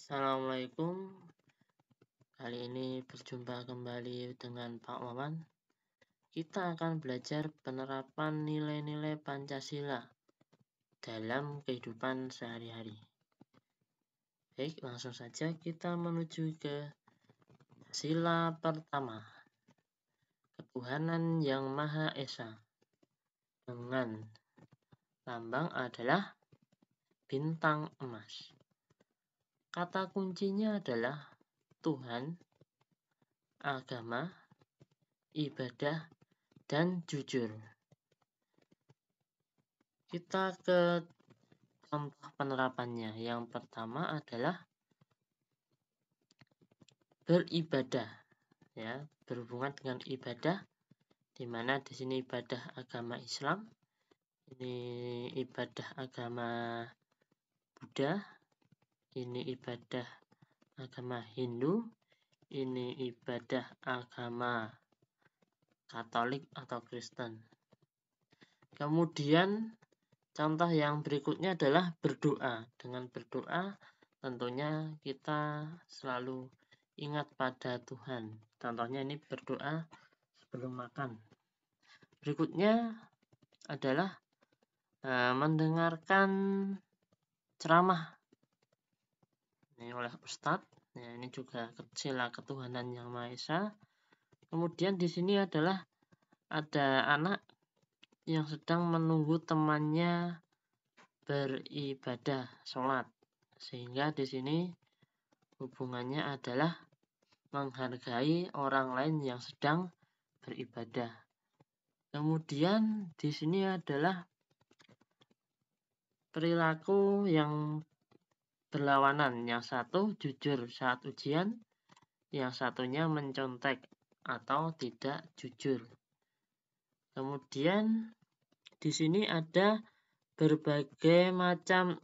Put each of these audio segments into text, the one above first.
Assalamualaikum. Kali ini berjumpa kembali dengan Pak Wawan. Kita akan belajar penerapan nilai-nilai Pancasila dalam kehidupan sehari-hari. Baik, langsung saja kita menuju ke sila pertama. Ketuhanan yang Maha Esa. Dengan lambang adalah bintang emas. Kata kuncinya adalah Tuhan, agama, ibadah, dan jujur. Kita ke contoh penerapannya. Yang pertama adalah beribadah, ya, berhubungan dengan ibadah, di mana di sini ibadah agama Islam, ini ibadah agama Buddha, ini ibadah agama Hindu, ini ibadah agama Katolik atau Kristen. Kemudian contoh yang berikutnya adalah berdoa. Dengan berdoa tentunya kita selalu ingat pada Tuhan. Contohnya ini berdoa sebelum makan. Berikutnya adalah mendengarkan ceramah ini oleh Ustadz. Ya, ini juga sila ketuhanan yang Maha Esa. Kemudian di sini adalah ada anak yang sedang menunggu temannya beribadah, sholat. Sehingga di sini hubungannya adalah menghargai orang lain yang sedang beribadah. Kemudian di sini adalah perilaku yang berlawanan. Yang satu jujur saat ujian, yang satunya mencontek atau tidak jujur. Kemudian di sini ada berbagai macam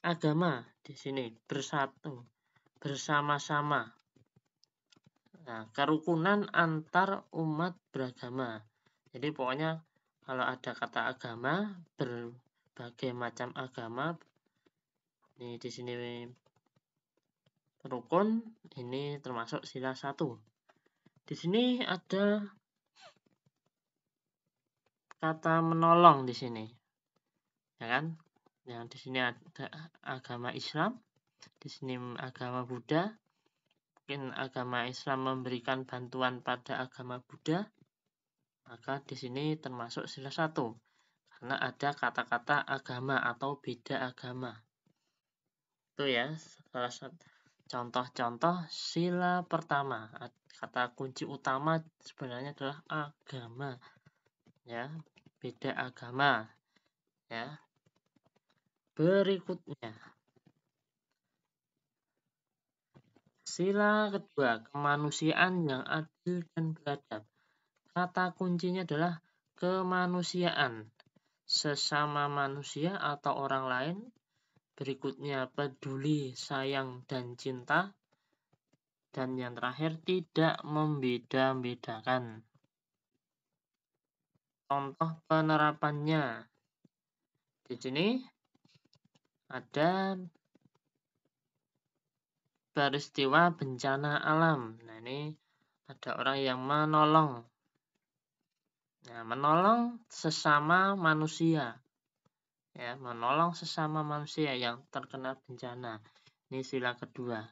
agama di sini bersatu, bersama-sama. Nah, kerukunan antar umat beragama. Jadi pokoknya kalau ada kata agama, berbagai macam agama, ini di sini rukun, ini termasuk sila 1. Di sini ada kata menolong di sini, ya kan? Yang di sini ada agama Islam, di sini agama Buddha. Mungkin agama Islam memberikan bantuan pada agama Buddha, maka di sini termasuk sila 1 karena ada kata-kata agama atau beda agama. Itu ya salah satu contoh-contoh sila pertama. Kata kunci utama sebenarnya adalah agama, ya, beda agama, ya. Berikutnya sila kedua, kemanusiaan yang adil dan beradab. Kata kuncinya adalah kemanusiaan, sesama manusia atau orang lain. Berikutnya peduli, sayang, dan cinta. Dan yang terakhir tidak membeda-bedakan. Contoh penerapannya. Di sini ada peristiwa bencana alam. Nah, ini ada orang yang menolong. Nah, menolong sesama manusia. Ya, menolong sesama manusia yang terkena bencana. Ini sila kedua.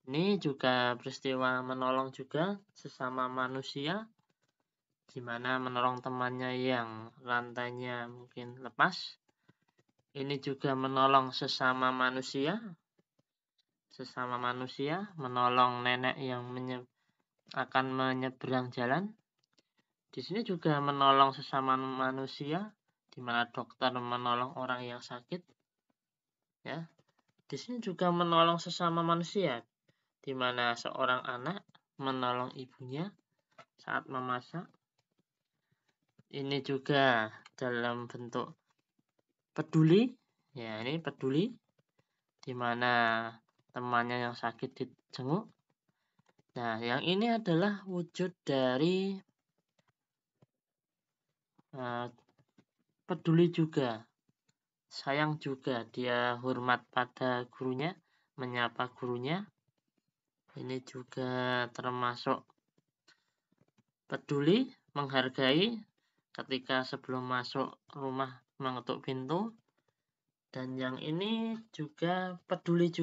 Ini juga peristiwa menolong juga sesama manusia, di mana menolong temannya yang rantainya mungkin lepas. Ini juga menolong sesama manusia, menolong nenek yang akan menyeberang jalan. Di sini juga menolong sesama manusia, di mana dokter menolong orang yang sakit. Ya, di sini juga menolong sesama manusia, di mana seorang anak menolong ibunya saat memasak. Ini juga dalam bentuk peduli, ya, ini peduli, di mana temannya yang sakit dijenguk. Nah, yang ini adalah wujud dari peduli juga, sayang juga, dia hormat pada gurunya, menyapa gurunya. Ini juga termasuk peduli, menghargai ketika sebelum masuk rumah mengetuk pintu. Dan yang ini juga peduli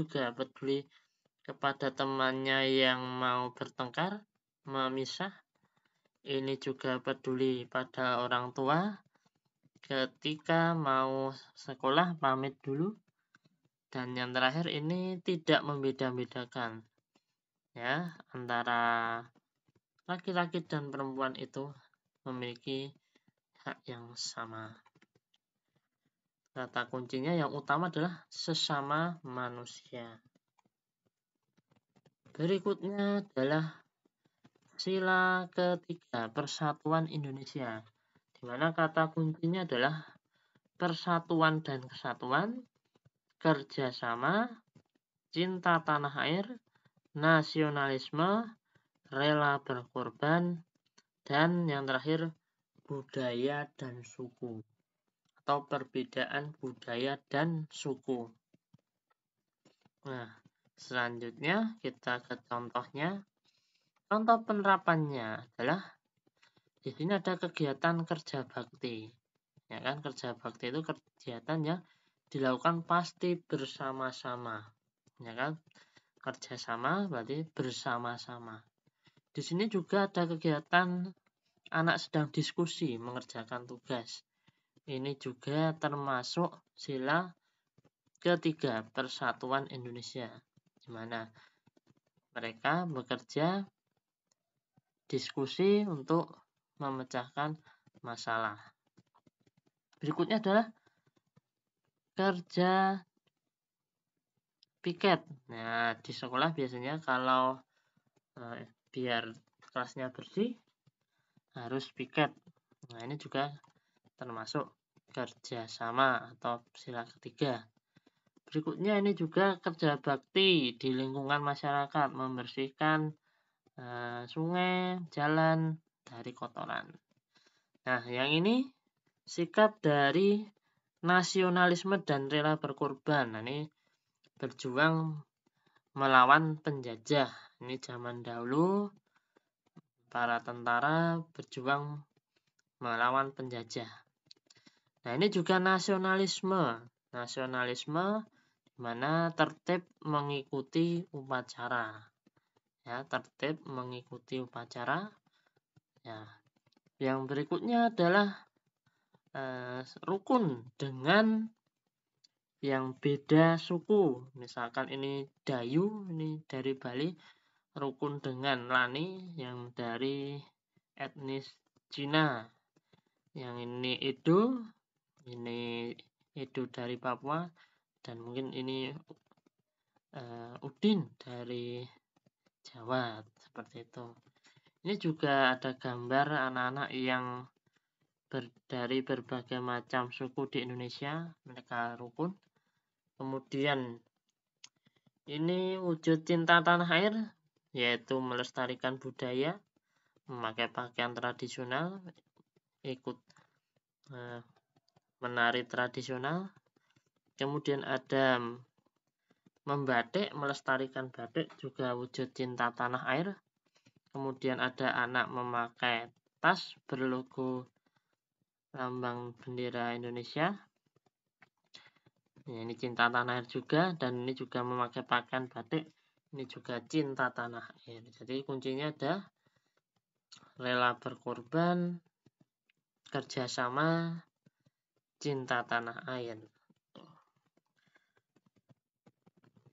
kepada temannya yang mau bertengkar, memisah. Ini juga peduli pada orang tua ketika mau sekolah pamit dulu. Dan yang terakhir ini tidak membeda-bedakan ya antara laki-laki dan perempuan itu memiliki hak yang sama. Kata kuncinya yang utama adalah sesama manusia. Berikutnya adalah sila ketiga, Persatuan Indonesia, di mana kata kuncinya adalah persatuan dan kesatuan, kerjasama, cinta tanah air, nasionalisme, rela berkorban, dan yang terakhir budaya dan suku atau perbedaan budaya dan suku. Nah, selanjutnya kita ke contohnya. Contoh penerapannya adalah di sini ada kegiatan kerja bakti. Ya kan, kerja bakti itu kegiatan yang dilakukan pasti bersama-sama. Ya kan? Kerjasama berarti bersama-sama. Di sini juga ada kegiatan anak sedang diskusi mengerjakan tugas. Ini juga termasuk sila ketiga, Persatuan Indonesia, di mana mereka bekerja diskusi untuk memecahkan masalah. Berikutnya adalah kerja piket. Nah, di sekolah biasanya kalau biar kelasnya bersih harus piket. Nah, ini juga termasuk kerjasama atau sila ketiga. Berikutnya ini juga kerja bakti di lingkungan masyarakat, membersihkan sungai, jalan dari kotoran. Nah, yang ini sikap dari nasionalisme dan rela berkorban. Nah, ini berjuang melawan penjajah. Ini zaman dahulu para tentara berjuang melawan penjajah. Nah, ini juga nasionalisme. Nasionalisme di mana tertib mengikuti upacara. Ya, tertib mengikuti upacara. Ya. Yang berikutnya adalah rukun dengan yang beda suku. Misalkan ini Dayu, ini dari Bali, rukun dengan Lani yang dari etnis Cina. Yang ini Edo dari Papua, dan mungkin ini Udin dari Jawa, seperti itu. Ini juga ada gambar anak-anak yang dari berbagai macam suku di Indonesia, mereka rukun. Kemudian ini wujud cinta tanah air, yaitu melestarikan budaya, memakai pakaian tradisional, ikut menari tradisional. Kemudian ada membatik, melestarikan batik, juga wujud cinta tanah air. Kemudian ada anak memakai tas berlogo lambang bendera Indonesia. Ini cinta tanah air juga, dan ini juga memakai pakaian batik. Ini juga cinta tanah air. Jadi kuncinya ada rela berkorban, kerjasama, cinta tanah air.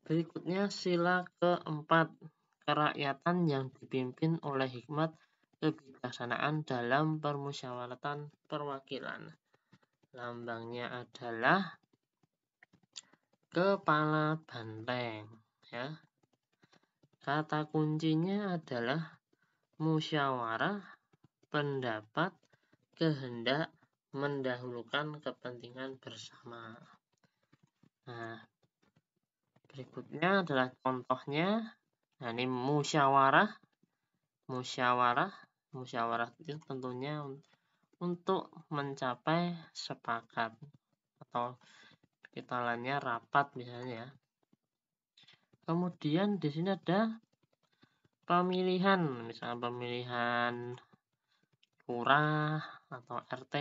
Berikutnya sila keempat, kerakyatan yang dipimpin oleh hikmat kebijaksanaan dalam permusyawaratan perwakilan. Lambangnya adalah kepala banteng. Ya. Kata kuncinya adalah musyawarah, pendapat, kehendak, mendahulukan kepentingan bersama. Nah, berikutnya adalah contohnya. Nah, ini musyawarah itu tentunya untuk mencapai sepakat atau kita lainnya rapat misalnya. Kemudian di sini ada pemilihan, misalnya pemilihan lurah atau RT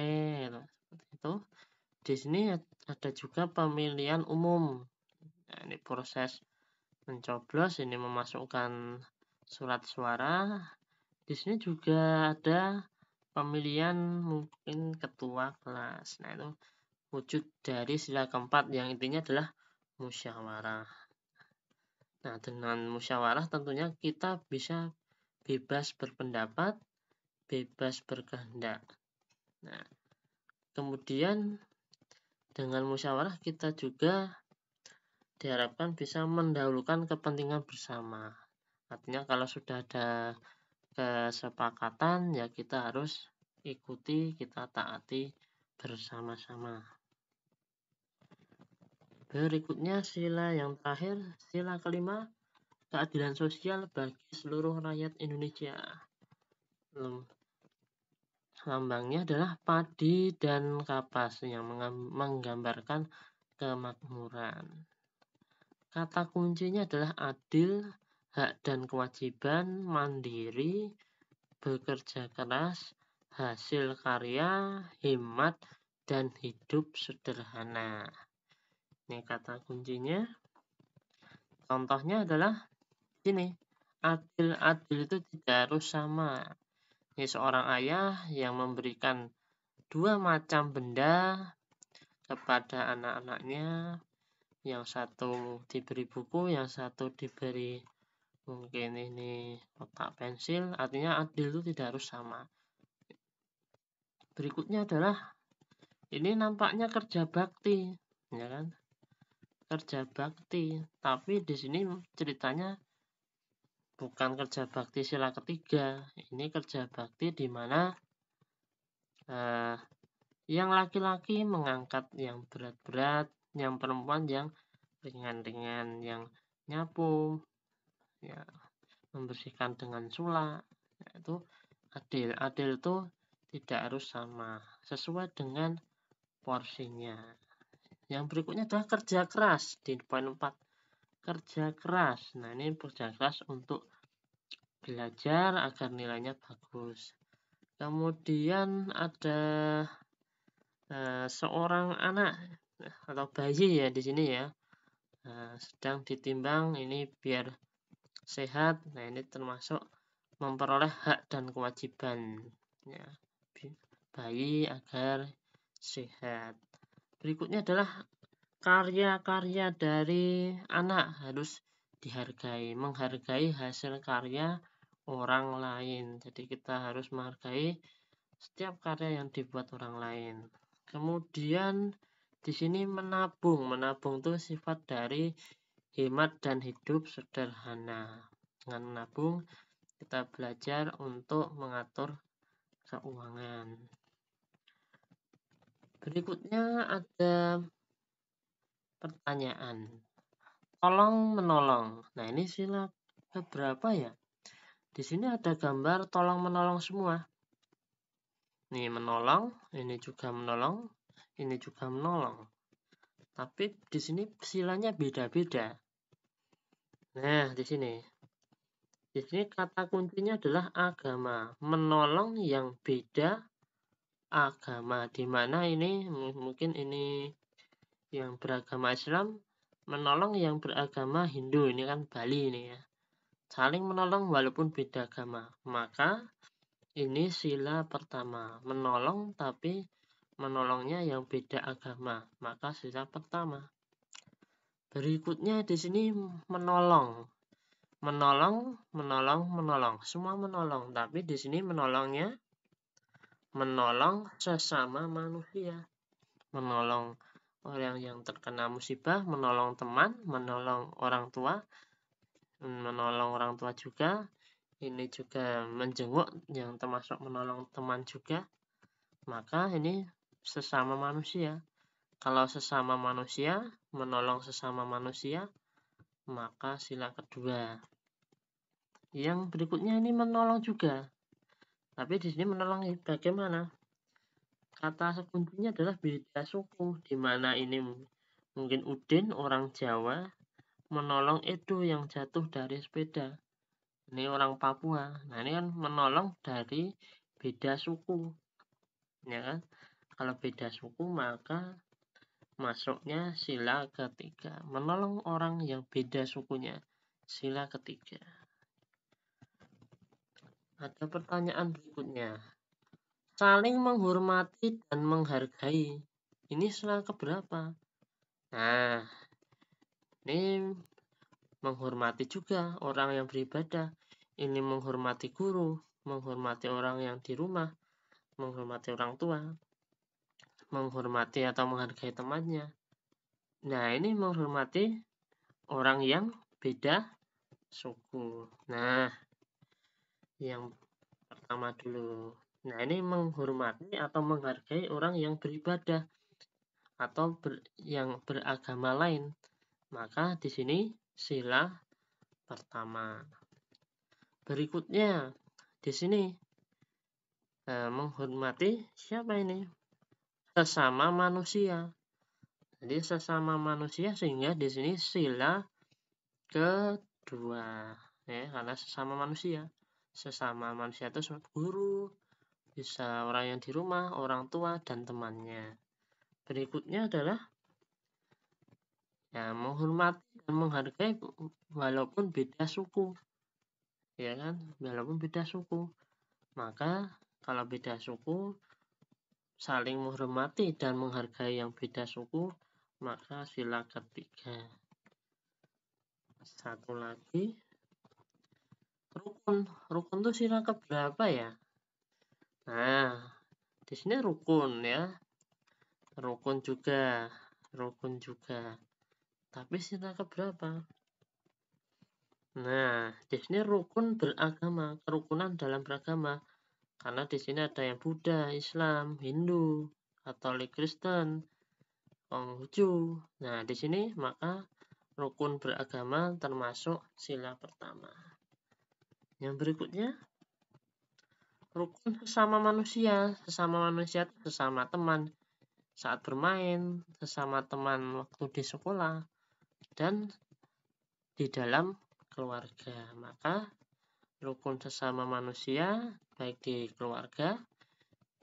gitu. Seperti itu. Di sini ada juga pemilihan umum. Nah, ini proses mencoblos, ini memasukkan surat suara. Di sini juga ada pemilihan mungkin ketua kelas. Nah, itu wujud dari sila keempat yang intinya adalah musyawarah. Nah, dengan musyawarah tentunya kita bisa bebas berpendapat, bebas berkehendak. Nah, kemudian dengan musyawarah kita juga diharapkan bisa mendahulukan kepentingan bersama. Artinya kalau sudah ada kesepakatan ya kita harus ikuti, kita taati bersama-sama. Berikutnya sila yang terakhir, sila kelima, keadilan sosial bagi seluruh rakyat Indonesia. Lambangnya adalah padi dan kapas yang menggambarkan kemakmuran. Kata kuncinya adalah adil, hak dan kewajiban, mandiri, bekerja keras, hasil karya, hemat, dan hidup sederhana. Ini kata kuncinya. Contohnya adalah ini, adil itu tidak harus sama. Ini seorang ayah yang memberikan 2 macam benda kepada anak-anaknya. Yang satu diberi buku, yang satu diberi mungkin ini kotak pensil. Artinya adil itu tidak harus sama. Berikutnya adalah ini nampaknya kerja bakti, ya kan? Kerja bakti, tapi di sini ceritanya bukan kerja bakti sila ketiga. Ini kerja bakti di mana yang laki-laki mengangkat yang berat-berat, yang perempuan yang ringan-ringan, yang nyapu, ya, membersihkan dengan sulak. Itu adil. Adil itu tidak harus sama, sesuai dengan porsinya. Yang berikutnya adalah kerja keras di poin 4. Kerja keras. Nah, ini kerja keras untuk belajar agar nilainya bagus. Kemudian ada seorang anak atau bayi ya di sini ya. Sedang ditimbang ini biar sehat. Nah, ini termasuk memperoleh hak dan kewajiban ya, bayi agar sehat. Berikutnya adalah karya-karya dari anak harus dihargai, menghargai hasil karya orang lain. Jadi kita harus menghargai setiap karya yang dibuat orang lain. Kemudian di sini menabung. Menabung itu sifat dari hemat dan hidup sederhana. Dengan menabung kita belajar untuk mengatur keuangan. Berikutnya ada pertanyaan. Tolong menolong. Nah, ini sila keberapa ya? Di sini ada gambar tolong menolong semua. Ini menolong, ini juga menolong, ini juga menolong. Tapi di sini silanya beda-beda. Nah, di sini kata kuncinya adalah agama. Menolong yang beda agama. Di mana ini mungkin ini yang beragama Islam menolong yang beragama Hindu. Ini kan Bali ini ya. Saling menolong walaupun beda agama. Maka ini sila pertama, menolong tapi menolongnya yang beda agama. Maka sila pertama. Berikutnya di sini menolong. Menolong. Semua menolong, tapi di sini menolongnya menolong sesama manusia. Menolong orang yang terkena musibah, menolong teman, menolong orang tua, menolong orang tua juga. Ini juga menjenguk yang termasuk menolong teman juga. Maka ini sesama manusia. Kalau sesama manusia, menolong sesama manusia, maka sila kedua. Yang berikutnya ini menolong juga. Tapi di sini menolong bagaimana? Kata kuncinya adalah beda suku, di mana ini mungkin Udin orang Jawa, menolong Edo yang jatuh dari sepeda. Ini orang Papua. Nah, ini kan menolong dari beda suku. Ya kan? Kalau beda suku maka masuknya sila ketiga. Menolong orang yang beda sukunya. Sila ketiga. Ada pertanyaan berikutnya. Saling menghormati dan menghargai. Ini sila keberapa? Nah, ini menghormati juga orang yang beribadah. Ini menghormati guru, menghormati orang yang di rumah, menghormati orang tua, menghormati atau menghargai temannya. Nah, ini menghormati orang yang beda suku. Nah, yang pertama dulu. Nah, ini menghormati atau menghargai orang yang beribadah atau yang beragama lain. Maka di sini sila pertama. Berikutnya di sini menghormati siapa ini? Sesama manusia. Jadi sesama manusia sehingga di sini sila kedua. Ya, karena sesama manusia. Sesama manusia itu guru, bisa orang yang di rumah, orang tua, dan temannya. Berikutnya adalah ya, menghormati dan menghargai walaupun beda suku. Ya kan? Walaupun beda suku. Maka kalau beda suku saling menghormati dan menghargai yang beda suku, maka sila ketiga. Satu lagi, rukun. Rukun itu sila keberapa ya? Nah, di sini rukun ya. Rukun juga. Tapi sila keberapa? Nah, di sini rukun beragama, kerukunan dalam beragama. Karena di sini ada yang Buddha, Islam, Hindu, Katolik, Kristen, Konghucu. Nah, di sini maka rukun beragama termasuk sila pertama. Yang berikutnya, rukun sesama manusia. Sesama manusia itu sesama teman saat bermain, sesama teman waktu di sekolah, dan di dalam keluarga. Maka rukun sesama manusia baik di keluarga,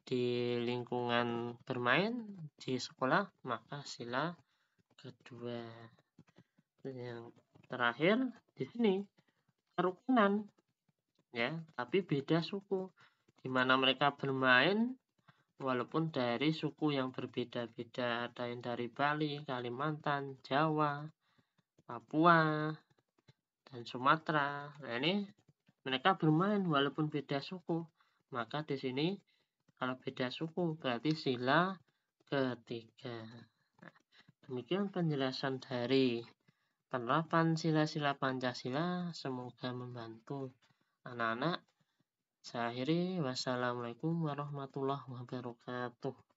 di lingkungan bermain, di sekolah, maka sila kedua. Yang terakhir di sini kerukunan ya, tapi beda suku, di mana mereka bermain walaupun dari suku yang berbeda-beda. Ada yang dari Bali, Kalimantan, Jawa, Papua, dan Sumatera. Nah, ini mereka bermain walaupun beda suku. Maka di sini kalau beda suku berarti sila ketiga. Nah, demikian penjelasan dari penerapan sila-sila Pancasila. Semoga membantu anak-anak. Saya akhiri. Wassalamualaikum warahmatullahi wabarakatuh.